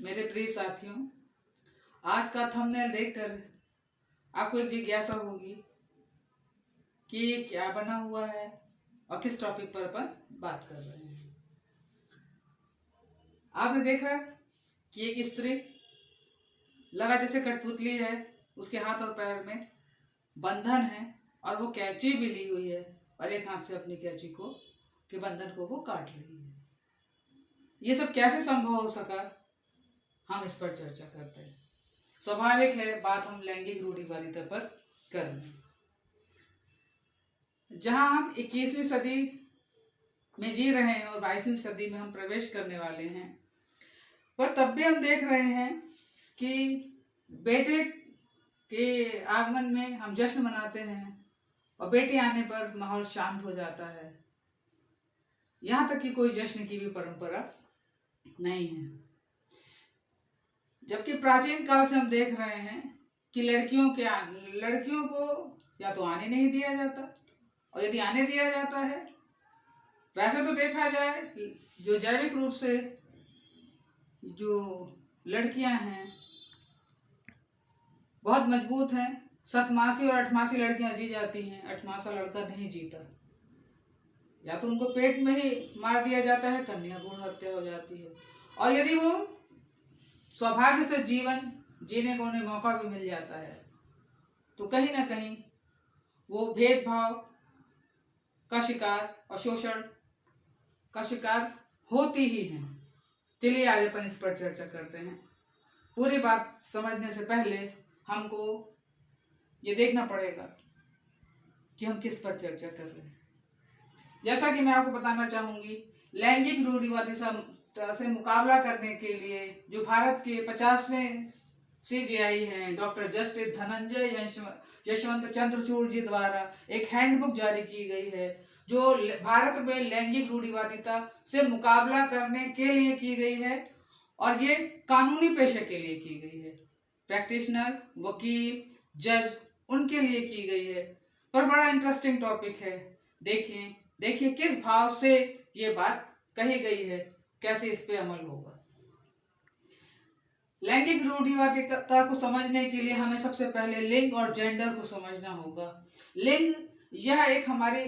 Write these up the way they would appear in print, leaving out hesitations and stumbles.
मेरे प्रिय साथियों, आज का थंबनेल देखकर आपको एक जिज्ञासा होगी कि ये क्या बना हुआ है और किस टॉपिक पर अपन बात कर रहे हैं। आपने देखा कि एक स्त्री लगा जैसे कठपुतली है, उसके हाथ और पैर में बंधन है और वो कैंची भी ली हुई है और एक हाथ से अपनी कैंची को के बंधन को वो काट रही है। ये सब कैसे संभव हो सका, हम इस पर चर्चा करते हैं। स्वाभाविक है, बात हम लैंगिक रूढ़िवादिता पर कर रहे हैं। जहां हम 21वीं सदी में जी रहे हैं और 22वीं सदी में हम प्रवेश करने वाले हैं, पर तब भी हम देख रहे हैं कि बेटे के आगमन में हम जश्न मनाते हैं और बेटी आने पर माहौल शांत हो जाता है। यहाँ तक कि कोई जश्न की भी परंपरा नहीं है। जबकि प्राचीन काल से हम देख रहे हैं कि लड़कियों को या तो आने नहीं दिया जाता, और यदि आने दिया जाता है, वैसे तो देखा जाए जो जैविक रूप से जो लड़कियां हैं बहुत मजबूत हैं। 7 मासी और 8 मासी लड़कियां जी जाती हैं, 8 मासा लड़का नहीं जीता। या तो उनको पेट में ही मार दिया जाता है, कन्या भ्रूण हत्या हो जाती है, और यदि वो सौभाग्य से जीवन जीने को उन्हें मौका भी मिल जाता है तो कहीं ना कहीं वो भेदभाव का शिकार और शोषण का शिकार होती ही हैं। चलिए आज अपन इस पर चर्चा करते हैं। पूरी बात समझने से पहले हमको ये देखना पड़ेगा कि हम किस पर चर्चा कर रहे हैं। जैसा कि मैं आपको बताना चाहूंगी, लैंगिक रूढ़िवादिता से मुकाबला करने के लिए जो भारत के 50वें CGI हैं, डॉक्टर जस्टिस धनंजय यशवंत चंद्रचूड़ जी द्वारा एक हैंडबुक जारी की गई है, जो भारत में लैंगिक रूढ़िवादिता से मुकाबला करने के लिए की गई है और ये कानूनी पेशे के लिए की गई है। प्रैक्टिशनर, वकील, जज उनके लिए की गई है। पर बड़ा इंटरेस्टिंग टॉपिक है। देखिए किस भाव से ये बात कही गई है, कैसे इस पे अमल होगा। लैंगिक रूढ़िवादिता को समझने के लिए हमें सबसे पहले लिंग और जेंडर को समझना होगा। लिंग यह एक हमारी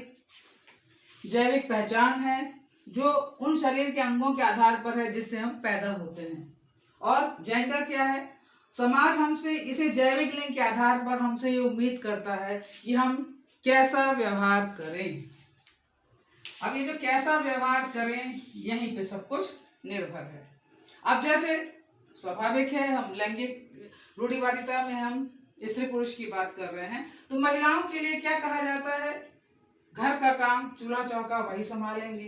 जैविक पहचान है जो उन शरीर के अंगों के आधार पर है जिससे हम पैदा होते हैं। और जेंडर क्या है? समाज हमसे इसे जैविक लिंग के आधार पर हमसे ये उम्मीद करता है कि हम कैसा व्यवहार करें। अब ये जो कैसा व्यवहार करें, यहीं पे सब कुछ निर्भर है। अब जैसे स्वाभाविक है, हम लैंगिक रूढ़िवादिता में हम स्त्री पुरुष की बात कर रहे हैं, तो महिलाओं के लिए क्या कहा जाता है? घर का काम, चूल्हा चौका वही संभालेंगे,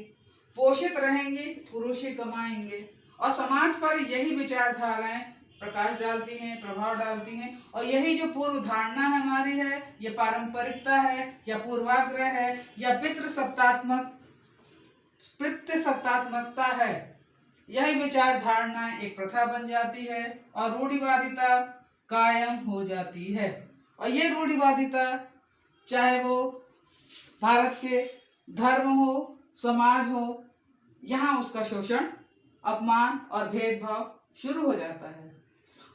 पोषित रहेंगे, पुरुष ही कमाएंगे। और समाज पर यही विचारधाराएं प्रकाश डालती हैं, प्रभाव डालती हैं, और यही जो पूर्व धारणा है हमारी है, ये पारंपरिकता है या पूर्वाग्रह है या पितृसत्तात्मकता है। यही विचार धारणा एक प्रथा बन जाती है और रूढ़िवादिता कायम हो जाती है। और ये रूढ़िवादिता चाहे वो भारत के धर्म हो, समाज हो, यहाँ उसका शोषण, अपमान और भेदभाव शुरू हो जाता है।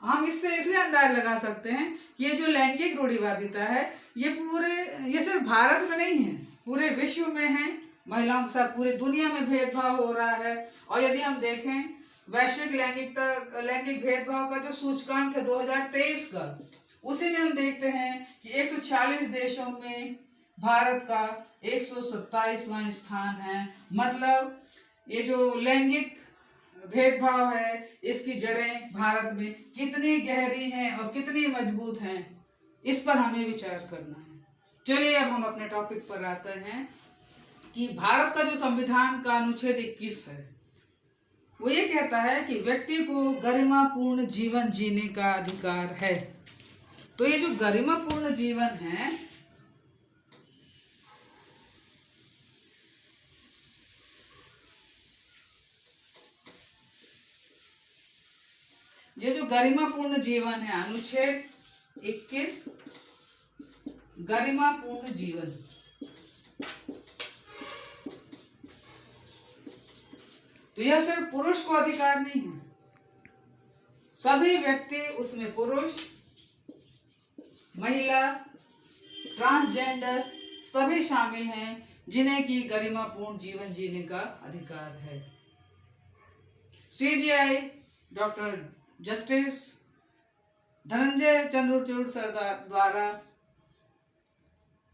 हम इससे इसलिए अंदाज लगा सकते हैं कि ये जो लैंगिक रूढ़िवादिता है ये सिर्फ भारत में नहीं है, पूरे विश्व में है। महिलाओं के साथ पूरी दुनिया में भेदभाव हो रहा है। और यदि हम देखें वैश्विक लैंगिक भेदभाव का जो सूचकांक है 2023 का, उसी में हम देखते हैं कि 146 देशों में भारत का 127वां स्थान है। मतलब ये जो लैंगिक भेदभाव है, इसकी जड़ें भारत में कितनी गहरी हैं और कितनी मजबूत हैं, इस पर हमें विचार करना है। चलिए अब हम अपने टॉपिक पर आते हैं कि भारत का जो संविधान का अनुच्छेद 21 है, वो ये कहता है कि व्यक्ति को गरिमापूर्ण जीवन जीने का अधिकार है। तो ये जो गरिमापूर्ण जीवन है, ये जो गरिमापूर्ण जीवन है, अनुच्छेद 21 गरिमापूर्ण जीवन, तो यह सिर्फ पुरुष को अधिकार नहीं है, सभी व्यक्ति उसमें पुरुष, महिला, ट्रांसजेंडर सभी शामिल हैं, जिन्हें की गरिमापूर्ण जीवन जीने का अधिकार है। CJI doctor justice Dhananjaya Chandrachud सरदार द्वारा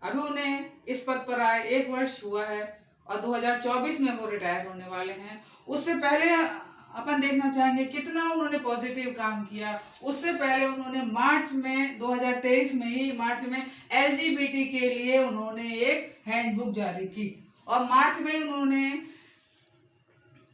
अभी उन्हें इस पद पर आए 1 वर्ष हुआ है और 2024 में वो रिटायर होने वाले हैं। उससे पहले अपन देखना चाहेंगे कितना उन्होंने पॉजिटिव काम किया। उससे पहले उन्होंने मार्च में 2023 में ही मार्च में LGBT के लिए उन्होंने एक हैंडबुक जारी की और मार्च में उन्होंने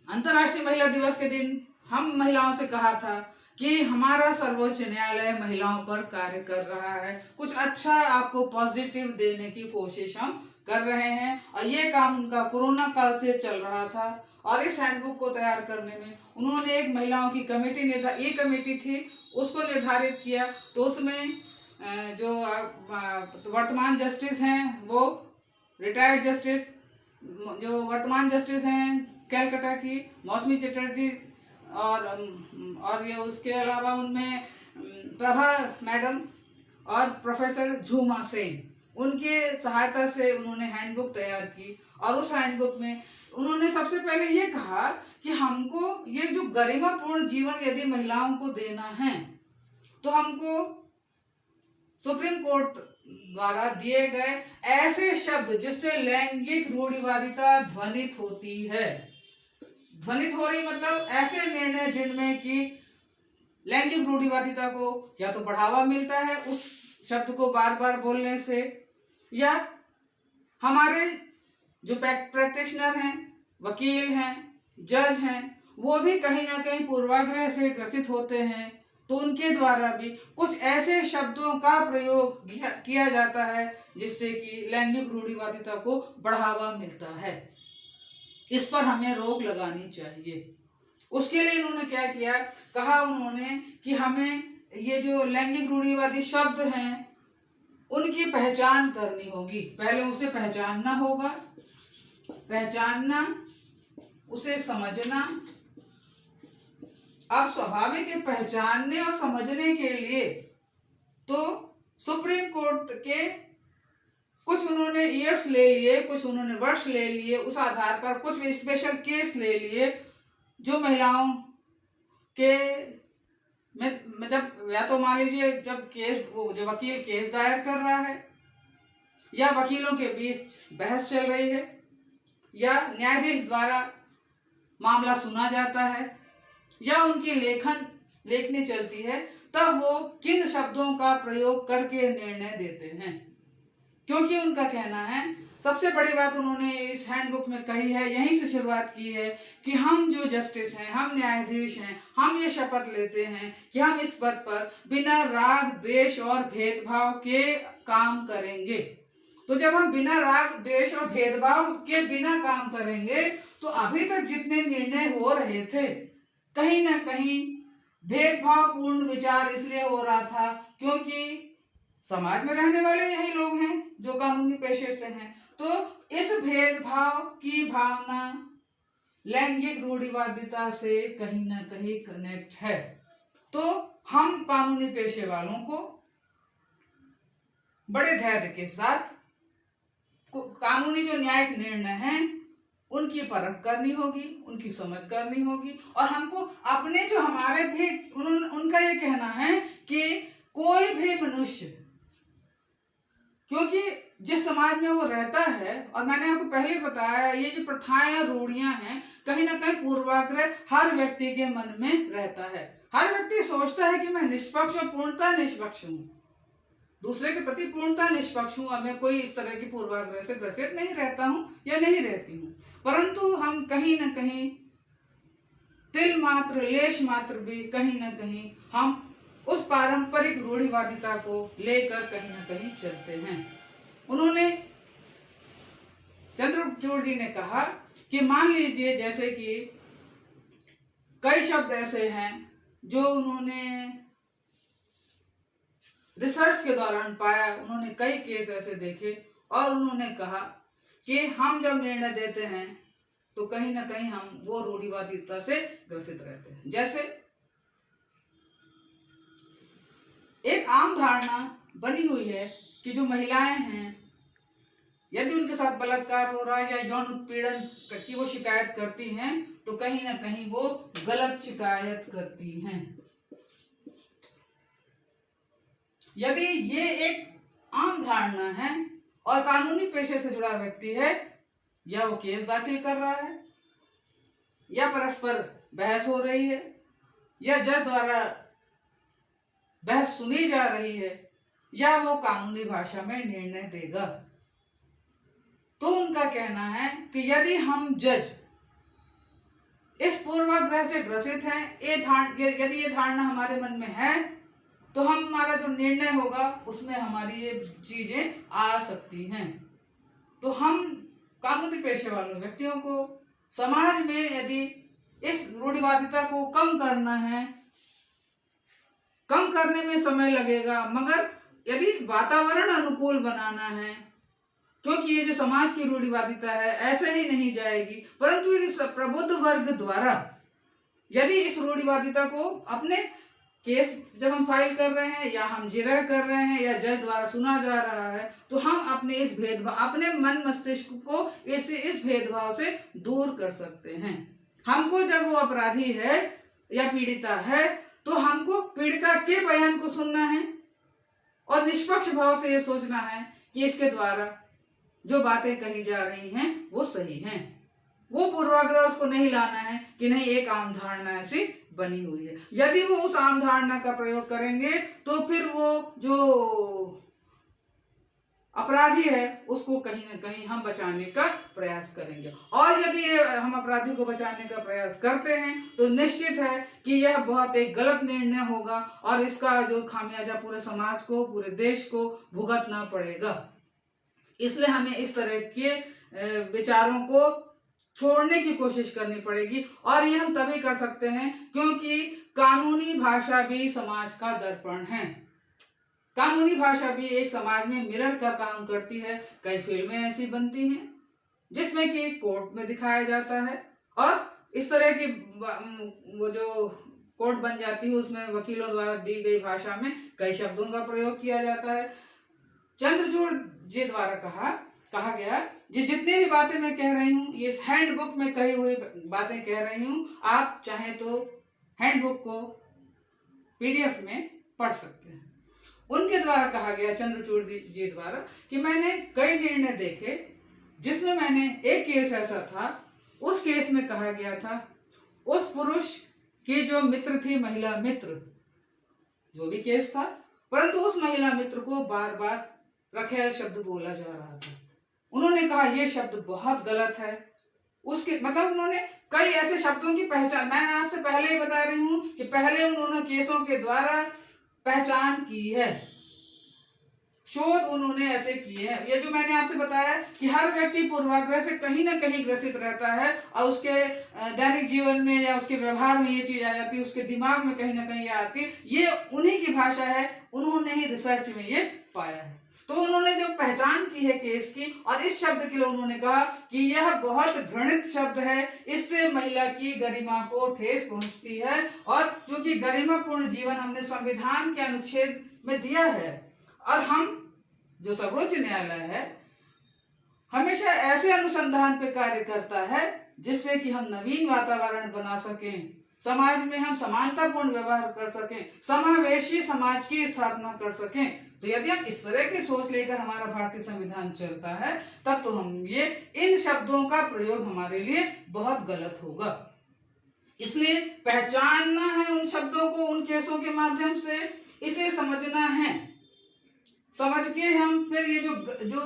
अंतर्राष्ट्रीय महिला दिवस के दिन हम महिलाओं से कहा था कि हमारा सर्वोच्च न्यायालय महिलाओं पर कार्य कर रहा है, कुछ अच्छा आपको पॉजिटिव देने की कोशिश हम कर रहे हैं। और ये काम उनका कोरोना काल से चल रहा था और इस हैंडबुक को तैयार करने में उन्होंने एक महिलाओं की कमेटी थी उसको निर्धारित किया। तो उसमें जो वर्तमान जस्टिस हैं वो रिटायर्ड जस्टिस, जो वर्तमान जस्टिस हैं कैलकाटा की मौसमी चटर्जी और ये उसके अलावा उनमें प्रभा मैडम और प्रोफेसर झूमा सेन, उनके सहायता से उन्होंने हैंडबुक तैयार की। और उस हैंडबुक में उन्होंने सबसे पहले ये कहा कि हमको ये जो गरिमापूर्ण जीवन यदि महिलाओं को देना है तो हमको सुप्रीम कोर्ट द्वारा दिए गए ऐसे शब्द जिससे लैंगिक रूढ़िवादिता ध्वनित होती है, ध्वनित हो रही मतलब ऐसे निर्णय जिनमें कि लैंगिक रूढ़िवादिता को या तो बढ़ावा मिलता है उस शब्द को बार बार बोलने से, या हमारे जो प्रैक्टिशनर हैं, वकील हैं, जज हैं, वो भी कहीं ना कहीं पूर्वाग्रह से ग्रसित होते हैं तो उनके द्वारा भी कुछ ऐसे शब्दों का प्रयोग किया जाता है जिससे कि लैंगिक रूढ़िवादिता को बढ़ावा मिलता है। इस पर हमें रोक लगानी चाहिए। उसके लिए इन्होंने क्या किया, कहा उन्होंने कि हमें ये जो लैंगिक रूढ़िवादी शब्द हैं उनकी पहचान करनी होगी। पहले उसे पहचानना होगा, पहचानना, उसे समझना। अब स्वाभाविक है पहचानने और समझने के लिए तो सुप्रीम कोर्ट के कुछ उन्होंने ईयर्स ले लिए, कुछ उन्होंने वर्ष ले लिए, उस आधार पर कुछ स्पेशल केस ले लिए जो महिलाओं के मतलब या तो मान लीजिए जब केस वो जो वकील केस दायर कर रहा है या वकीलों के बीच बहस चल रही है या न्यायाधीश द्वारा मामला सुना जाता है या उनकी लेखनी चलती है, तब वो किन शब्दों का प्रयोग करके निर्णय देते हैं। क्योंकि उनका कहना है, सबसे बड़ी बात उन्होंने इस हैंडबुक में कही है, यहीं से शुरुआत की है कि हम जो जस्टिस हैं, हम न्यायाधीश हैं, हम ये शपथ लेते हैं कि हम इस पद पर बिना राग, द्वेष और भेदभाव के काम करेंगे। तो जब हम बिना राग, द्वेष और भेदभाव के बिना काम करेंगे तो अभी तक जितने निर्णय हो रहे थे कहीं ना कहीं भेदभावपूर्ण विचार इसलिए हो रहा था क्योंकि समाज में रहने वाले यही लोग हैं जो कानूनी पेशे से हैं। तो इस भेदभाव की भावना लैंगिक रूढ़िवादिता से कहीं ना कहीं कनेक्ट है। तो हम कानूनी पेशे वालों को बड़े धैर्य के साथ कानूनी जो न्यायिक निर्णय हैं उनकी परख करनी होगी, उनकी समझ करनी होगी। और हमको अपने जो हमारे भी उनका ये कहना है कि कोई भी मनुष्य, क्योंकि जिस समाज में वो रहता है, और मैंने आपको पहले बताया ये जो प्रथाएं रूढ़ियां हैं कहीं ना कहीं पूर्वाग्रह हर व्यक्ति के मन में रहता है। हर व्यक्ति सोचता है कि मैं निष्पक्ष और पूर्णतः निष्पक्ष हूँ, दूसरे के प्रति पूर्णतः निष्पक्ष हूँ, मैं कोई इस तरह की पूर्वाग्रह से ग्रसित नहीं रहता हूँ या नहीं रहती हूँ। परंतु हम कहीं ना कहीं तिल मात्र, लेश मात्र भी कहीं ना कहीं हम उस पारंपरिक रूढ़िवादिता को लेकर कहीं ना कहीं चलते हैं। उन्होंने चंद्रचूड़ जी ने कहा कि मान लीजिए जैसे कि कई शब्द ऐसे हैं जो उन्होंने रिसर्च के दौरान पाया, उन्होंने कई केस ऐसे देखे और उन्होंने कहा कि हम जब निर्णय देते हैं तो कहीं ना कहीं हम वो रूढ़िवादिता से ग्रसित रहते हैं। जैसे धारणा बनी हुई है कि जो महिलाएं हैं, यदि उनके साथ बलात्कार हो रहा है या यौन उत्पीड़न की वो शिकायत करती हैं, तो कहीं ना कहीं वो गलत शिकायत करती हैं। यदि ये एक आम धारणा है और कानूनी पेशे से जुड़ा व्यक्ति है, या वो केस दाखिल कर रहा है, या परस्पर बहस हो रही है, या जज द्वारा बहस सुनी जा रही है, या वो कानूनी भाषा में निर्णय देगा, तो उनका कहना है कि यदि हम जज इस पूर्वाग्रह से ग्रसित हैं, यदि ये धारणा हमारे मन में है, तो हमारा जो निर्णय होगा उसमें हमारी ये चीजें आ सकती हैं। तो हम कानूनी पेशे वाले व्यक्तियों को समाज में यदि इस रूढ़िवादिता को कम करना है, कम करने में समय लगेगा, मगर यदि वातावरण अनुकूल बनाना है, क्योंकि ये जो समाज की रूढ़िवादिता है ऐसे ही नहीं जाएगी, परंतु यदि प्रबुद्ध वर्ग द्वारा यदि इस रूढ़िवादिता को अपने केस जब हम फाइल कर रहे हैं या हम जिरह कर रहे हैं या जज द्वारा सुना जा रहा है, तो हम अपने इस भेदभाव, अपने मन मस्तिष्क को इस भेदभाव से दूर कर सकते हैं। हमको जब वो अपराधी है या पीड़िता है, तो हमको पीड़िता के बयान को सुनना है और निष्पक्ष भाव से ये सोचना है कि इसके द्वारा जो बातें कही जा रही हैं वो सही हैं। वो पूर्वाग्रह उसको नहीं लाना है कि नहीं एक आम धारणा ऐसी बनी हुई है। यदि वो उस आम धारणा का प्रयोग करेंगे तो फिर वो जो अपराधी है उसको कहीं ना कहीं हम बचाने का प्रयास करेंगे, और यदि हम अपराधी को बचाने का प्रयास करते हैं तो निश्चित है कि यह बहुत एक गलत निर्णय होगा और इसका जो खामियाजा पूरे समाज को, पूरे देश को भुगतना पड़ेगा। इसलिए हमें इस तरह के विचारों को छोड़ने की कोशिश करनी पड़ेगी, और ये हम तभी कर सकते हैं क्योंकि कानूनी भाषा भी समाज का दर्पण है। कानूनी भाषा भी एक समाज में मिरर का काम करती है। कई फिल्में ऐसी बनती हैं जिसमें कि कोर्ट में दिखाया जाता है और इस तरह की वो जो कोर्ट बन जाती है उसमें वकीलों द्वारा दी गई भाषा में कई शब्दों का प्रयोग किया जाता है। चंद्रचूड़ जी द्वारा कहा गया, ये जितनी भी बातें मैं कह रही हूँ ये हैंडबुक में कही हुई बातें कह रही हूँ, आप चाहें तो हैंडबुक को पीडीएफ में पढ़ सकते हैं। उनके द्वारा कहा गया, चंद्रचूड़ जी द्वारा, कि मैंने कई निर्णय देखे जिसमें मैंने एक केस ऐसा था, उस केस में कहा गया था उस पुरुष की जो मित्र थी, महिला मित्र, जो भी केस था, परंतु उस महिला मित्र को बार बार रखेल शब्द बोला जा रहा था। उन्होंने कहा यह शब्द बहुत गलत है। उसके मतलब उन्होंने कई ऐसे शब्दों की पहचान, मैं आपसे पहले ही बता रही हूं कि पहले उन्होंने केसों के द्वारा पहचान की है, शोध उन्होंने ऐसे किए हैं। ये जो मैंने आपसे बताया कि हर व्यक्ति पूर्वाग्रह से कहीं ना कहीं ग्रसित रहता है और उसके दैनिक जीवन में या उसके व्यवहार में ये चीज आ जाती है, उसके दिमाग में कहीं ना कहीं आती है। ये उन्हीं की भाषा है, उन्होंने ही रिसर्च में ये पाया है। तो उन्होंने जो पहचान की है केस की, और इस शब्द के लिए उन्होंने कहा कि यह बहुत घृणित शब्द है, इससे महिला की गरिमा को ठेस पहुंचती है, और क्योंकि गरिमापूर्ण जीवन हमने संविधान के अनुच्छेद में दिया है, और हम जो सर्वोच्च न्यायालय है हमेशा ऐसे अनुसंधान पे कार्य करता है जिससे कि हम नवीन वातावरण बना सकें, समाज में हम समानतापूर्ण व्यवहार कर सकें, समावेशी समाज की स्थापना कर सकें। तो यदि हम इस तरह की सोच लेकर हमारा भारतीय संविधान चलता है, तब तो हम ये इन शब्दों का प्रयोग हमारे लिए बहुत गलत होगा। इसलिए पहचानना है उन शब्दों को, उन केसों के माध्यम से इसे समझना है। समझ के हम फिर ये जो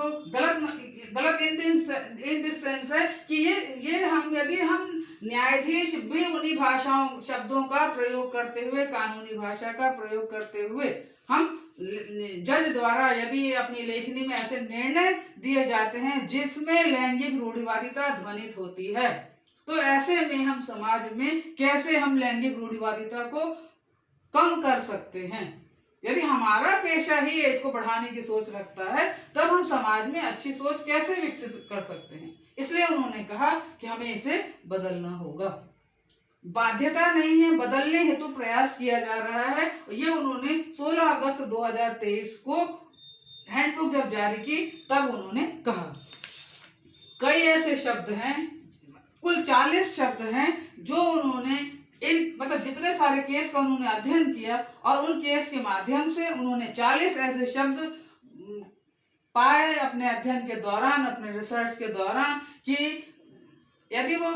गलत इन दिस सेंस है कि ये हम यदि हम न्यायाधीश भी उन्हीं भाषाओं शब्दों का प्रयोग करते हुए, कानूनी भाषा का प्रयोग करते हुए, हम जज द्वारा यदि अपनी लेखनी में ऐसे निर्णय दिए जाते हैं जिसमें लैंगिक रूढ़िवादिता ध्वनित होती है, तो ऐसे में हम समाज में कैसे हम लैंगिक रूढ़िवादिता को कम कर सकते हैं। यदि हमारा पेशा ही इसको बढ़ाने की सोच रखता है, तब हम समाज में अच्छी सोच कैसे विकसित कर सकते हैं। इसलिए उन्होंने कहा कि हमें इसे बदलना होगा। बाध्यता नहीं है, बदलने हेतु प्रयास किया जा रहा है। ये उन्होंने 16 अगस्त 2023 को हैंडबुक जब जारी की तब उन्होंने कहा। कई ऐसे शब्द हैं, कुल 40 शब्द हैं जो उन्होंने मतलब जितने सारे केस का उन्होंने अध्ययन किया और उन केस के माध्यम से उन्होंने 40 ऐसे शब्द पाए अपने अध्ययन के दौरान, अपने रिसर्च के दौरान, कि यदि वो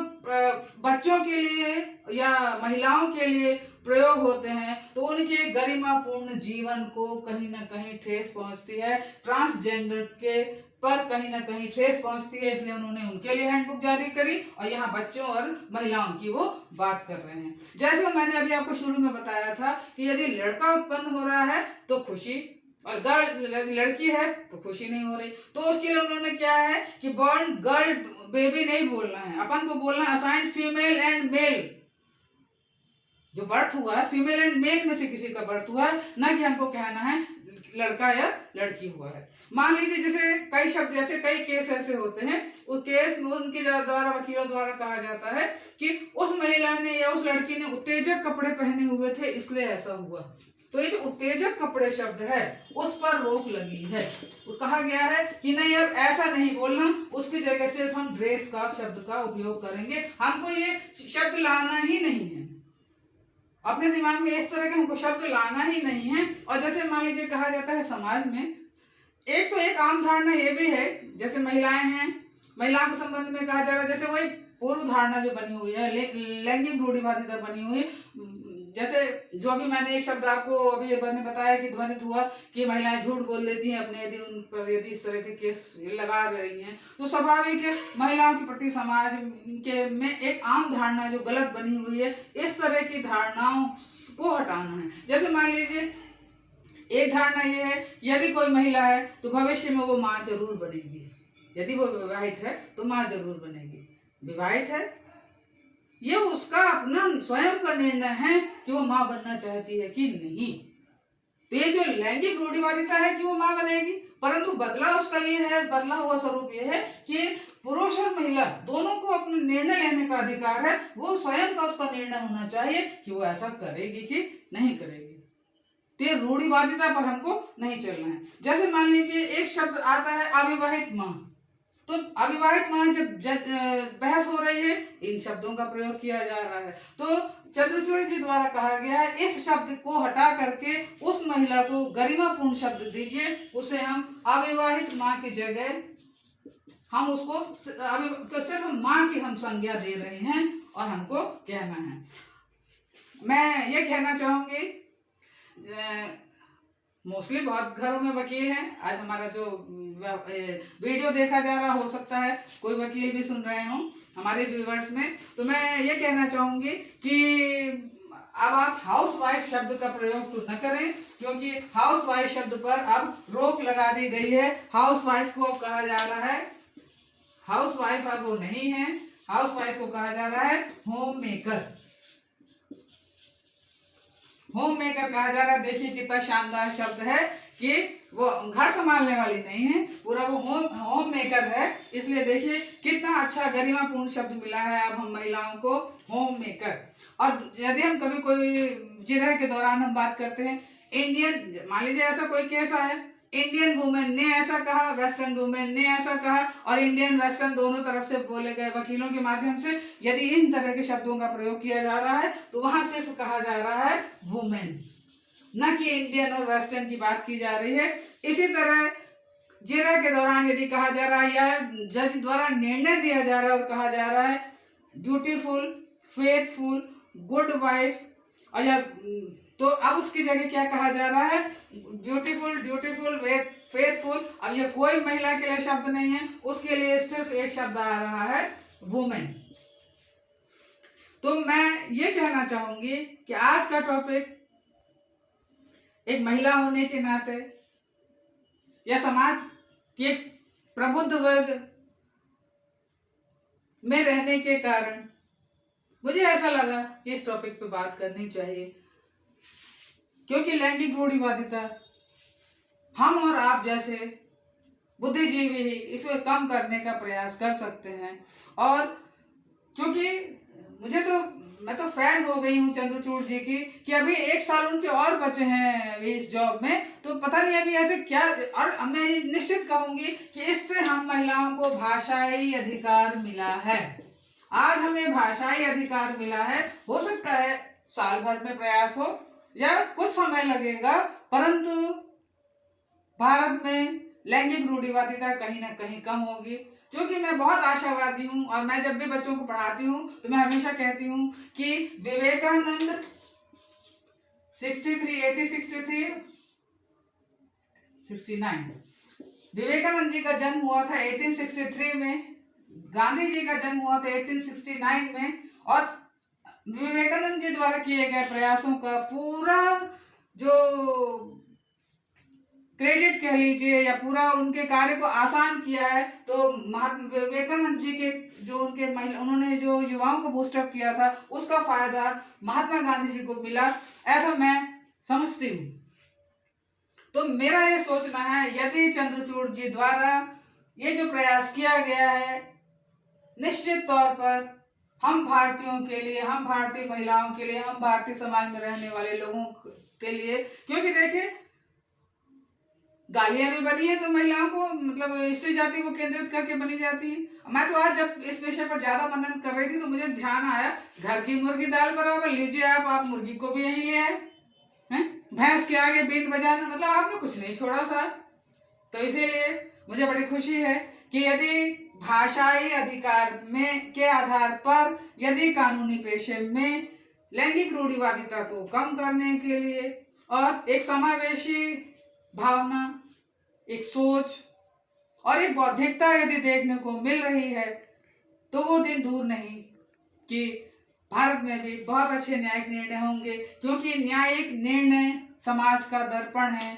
बच्चों के लिए या महिलाओं के लिए प्रयोग होते हैं तो उनके गरिमापूर्ण जीवन को कहीं ना कहीं ठेस पहुंचती है, ट्रांसजेंडर के पर कहीं ना कहीं ठेस पहुंचती है। इसलिए उन्होंने उनके लिए हैंडबुक जारी करी और यहाँ बच्चों और महिलाओं की वो बात कर रहे हैं। जैसे मैंने अभी आपको शुरू में बताया था कि यदि लड़का उत्पन्न हो रहा है तो खुशी, और लड़की है तो खुशी नहीं हो रही, तो उसके लिए उन्होंने क्या है कि बॉर्न गर्ल बेबी नहीं बोलना है, अपन को बोलना है असाइंड फीमेल एंड मेल। जो बर्थ हुआ है फीमेल एंड मेल में से किसी का बर्थ हुआ है, ना कि हमको कहना है लड़का या लड़की हुआ है। मान लीजिए जैसे कई शब्द, जैसे कई केस ऐसे होते हैं, उस केस में उनके द्वारा, वकीलों द्वारा कहा जाता है कि उस महिला ने या उस लड़की ने उत्तेजक कपड़े पहने हुए थे इसलिए ऐसा हुआ। तो ये जो उत्तेजक कपड़े शब्द है उस पर रोक लगी है। तो कहा गया है कि नहीं, अब ऐसा नहीं बोलना, उसकी जगह सिर्फ हम ड्रेस का शब्द का उपयोग करेंगे, हमको ये शब्द लाना ही नहीं है, अपने दिमाग में इस तरह के हमको शब्द लाना ही नहीं है। और जैसे मान लीजिए कहा जाता है समाज में, एक आम धारणा ये भी है, जैसे महिलाएं हैं, महिलाओं के संबंध में कहा जा रहा है, जैसे वही पूर्व धारणा जो बनी हुई है, लैंगिक रूढ़िवादिता बनी हुई है। जैसे जो भी मैंने एक शब्द आपको अभी मैंने बताया कि ध्वनित हुआ कि महिलाएं झूठ बोल देती हैं अपने, यदि उन पर यदि इस तरह के केस लगा रही हैं, तो स्वाभाविक है महिलाओं के प्रति समाज के में एक आम धारणा जो गलत बनी हुई है, इस तरह की धारणाओं को हटाना है। जैसे मान लीजिए एक धारणा ये है, यदि कोई महिला है तो भविष्य में वो माँ जरूर बनेगी, यदि वो विवाहित है तो माँ जरूर बनेगी। विवाहित है, ये उसका अपना स्वयं का निर्णय है कि वो माँ बनना चाहती है कि नहीं। तो ये जो लैंगिक रूढ़िवादिता है कि वो माँ बनेगी, परंतु बदला उसका ये है, बदला हुआ स्वरूप ये है कि पुरुष और महिला दोनों को अपना निर्णय लेने का अधिकार है, वो स्वयं का उसका निर्णय होना चाहिए कि वो ऐसा करेगी कि नहीं करेगी। तो ये रूढ़िवादिता पर हमको नहीं चलना है। जैसे मान लीजिए एक शब्द आता है अविवाहित माँ, तो अविवाहित माँ जब बहस हो रही है, इन शब्दों का प्रयोग किया जा रहा है। तो चंद्रचूड़ जी द्वारा कहा गया है इस शब्द को हटा करके उस महिला को गरिमापूर्ण शब्द दीजिए, उसे हम अविवाहित माँ की जगह हम उसको सिर्फ माँ की हम संज्ञा दे रहे हैं और हमको कहना है। मैं ये कहना चाहूंगी, मोस्टली बहुत घरों में वकील हैं, आज हमारा जो वीडियो देखा जा रहा, हो सकता है कोई वकील भी सुन रहे हों हमारे व्यूवर्स में, तो मैं ये कहना चाहूंगी कि अब आप हाउस वाइफ शब्द का प्रयोग तो न करें, क्योंकि हाउस वाइफ शब्द पर अब रोक लगा दी गई है। हाउस वाइफ को कहा जा रहा है, हाउस वाइफ अब वो नहीं है, हाउस वाइफ को कहा जा रहा है होम मेकर। होम मेकर कहा जा रहा है। देखिए कितना शानदार शब्द है कि वो घर संभालने वाली नहीं है, पूरा वो होम मेकर है। इसलिए देखिए कितना अच्छा गरिमापूर्ण शब्द मिला है अब हम महिलाओं को, होम मेकर। और यदि हम कभी कोई जिरह के दौरान हम बात करते हैं, इंडियन, मान लीजिए ऐसा कोई केस आया, इंडियन वुमेन ने ऐसा कहा, वेस्टर्न वुमेन ने ऐसा कहा, और इंडियन वेस्टर्न दोनों तरफ से बोले गए वकीलों के माध्यम से यदि इन तरह के शब्दों का प्रयोग किया जा रहा है तो वहां सिर्फ कहा जा रहा है वुमेन, न कि इंडियन और वेस्टर्न की बात की जा रही है। इसी तरह जिरह के दौरान यदि कहा जा रहा है या जज द्वारा निर्णय दिया जा रहा है और कहा जा रहा है ब्यूटीफुल, फेथफुल, गुड वाइफ, और या तो अब उसकी जगह क्या कहा जा रहा है, ब्यूटीफुल, ड्यूटीफुल, फेथफुल। अब ये कोई महिला के लिए शब्द नहीं है, उसके लिए सिर्फ एक शब्द आ रहा है वुमेन। तो मैं ये कहना चाहूंगी कि आज का टॉपिक एक महिला होने के नाते या समाज के प्रबुद्ध वर्ग में रहने के कारण मुझे ऐसा लगा कि इस टॉपिक पे बात करनी चाहिए, क्योंकि लैंगिक रूढ़िवादिता हम और आप जैसे बुद्धिजीवी ही इसको कम करने का प्रयास कर सकते हैं। और क्योंकि मुझे तो मैं तो फैन हो गई हूँ चंद्रचूड़ जी की कि अभी 1 साल उनके और बचे हैं इस जॉब में, तो पता नहीं अभी ऐसे क्या। और मैं निश्चित कहूंगी कि इससे हम महिलाओं को भाषाई अधिकार मिला है। आज हमें भाषाई अधिकार मिला है। हो सकता है साल भर में प्रयास हो या कुछ समय लगेगा, परंतु भारत में लैंगिक रूढ़िवादिता कहीं ना कहीं कम होगी। क्योंकि मैं बहुत आशावादी हूँ और मैं जब भी बच्चों को पढ़ाती हूँ तो मैं हमेशा कहती हूँ कि विवेकानंद 69 विवेकानंद जी का जन्म हुआ था 1863 में, गांधी जी का जन्म हुआ था 1869 में, और विवेकानंद जी द्वारा किए गए प्रयासों का पूरा जो क्रेडिट कह लीजिए या पूरा उनके कार्य को आसान किया है, तो महात्मा विवेकानंद जी के जो उन्होंने जो युवाओं को बूस्टअप किया था उसका फायदा महात्मा गांधी जी को मिला, ऐसा मैं समझती हूँ। तो मेरा ये सोचना है यदि चंद्रचूड़ जी द्वारा ये जो प्रयास किया गया है, निश्चित तौर पर हम भारतीयों के लिए, हम भारतीय महिलाओं के लिए, हम भारतीय समाज में रहने वाले लोगों के लिए, क्योंकि देखिए गालियां भी बनी है तो महिलाओं को मतलब स्त्री जाति को केंद्रित करके बनी जाती है। मैं तो आज जब इस विषय पर ज्यादा मनन कर रही थी तो मुझे ध्यान आया, घर की मुर्गी दाल बराबर, लीजिए आप मुर्गी को भी यहीं ले आए हैं, भैंस के आगे बीट बजाना, मतलब आपने कुछ नहीं छोड़ा सा। तो इसीलिए मुझे बड़ी खुशी है कि यदि भाषाई अधिकार में के आधार पर यदि कानूनी पेशे में लैंगिक रूढ़िवादिता को कम करने के लिए और एक समावेशी भावना, एक सोच और एक बौद्धिकता यदि देखने को मिल रही है, तो वो दिन दूर नहीं कि भारत में भी बहुत अच्छे न्यायिक निर्णय होंगे। क्योंकि न्यायिक निर्णय समाज का दर्पण है,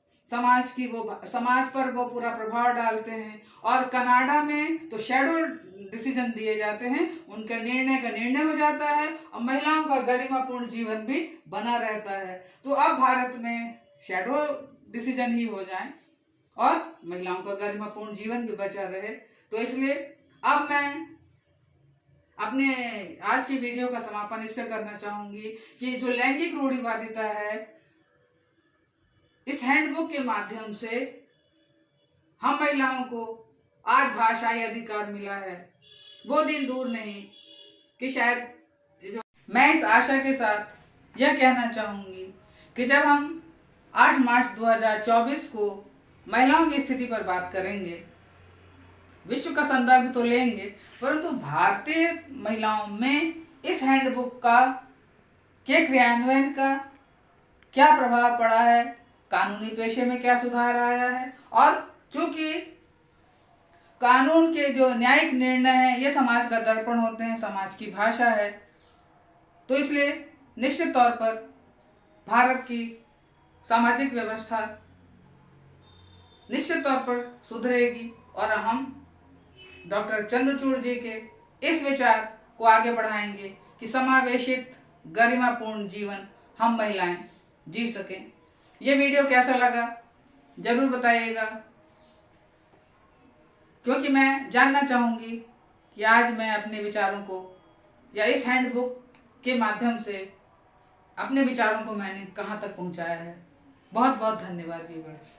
समाज पर वो पूरा प्रभाव डालते हैं। और कनाडा में तो शैडो डिसीजन दिए जाते हैं, उनका निर्णय का निर्णय हो जाता है और महिलाओं का गरिमापूर्ण जीवन भी बना रहता है। तो अब भारत में शैडो डिसीजन ही हो जाए और महिलाओं का गरिमापूर्ण जीवन भी बचा रहे। तो इसलिए अब मैं अपने आज की वीडियो का समापन इससे करना चाहूंगी कि जो लैंगिक रूढ़िवादिता है, इस हैंडबुक के माध्यम से हम महिलाओं को आज भाषाई अधिकार मिला है। वो दिन दूर नहीं कि शायद मैं इस आशा के साथ यह कहना चाहूंगी कि जब हम 8 मार्च 2024 को महिलाओं की स्थिति पर बात करेंगे, विश्व का संदर्भ तो लेंगे, परंतु भारतीय महिलाओं में इस हैंडबुक के क्रियान्वयन का क्या प्रभाव पड़ा है, कानूनी पेशे में क्या सुधार आया है, और चूंकि कानून के जो न्यायिक निर्णय हैं ये समाज का दर्पण होते हैं, समाज की भाषा है, तो इसलिए निश्चित तौर पर भारत की सामाजिक व्यवस्था निश्चित तौर पर सुधरेगी और हम डॉक्टर चंद्रचूड़ जी के इस विचार को आगे बढ़ाएंगे कि समावेशित गरिमापूर्ण जीवन हम महिलाएं जी सकें। ये वीडियो कैसा लगा जरूर बताइएगा, क्योंकि मैं जानना चाहूंगी कि आज मैं अपने विचारों को या इस हैंडबुक के माध्यम से अपने विचारों को मैंने कहाँ तक पहुंचाया है। बहुत बहुत धन्यवाद व्यूअर्स।